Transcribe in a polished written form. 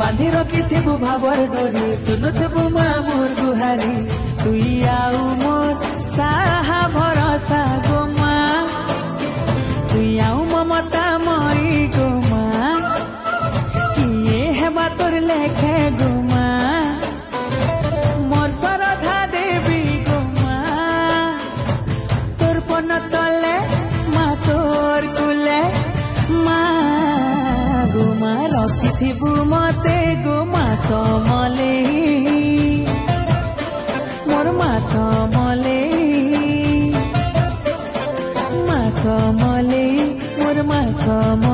बांधी रखिथिबु भावर डोरी सुनुथिबु मा मोर गुहारी तुई आउ मोर साहा भरोसा गो मा तुई आउ ममता मई गो मा किए हेबा तोर लेखे गो मा मोर सरधा देवी गो मा तोर पन तले मा तोर कुले मा गो मा रखिथिबु मते गो मा समले मोर मा समले मोर मा सम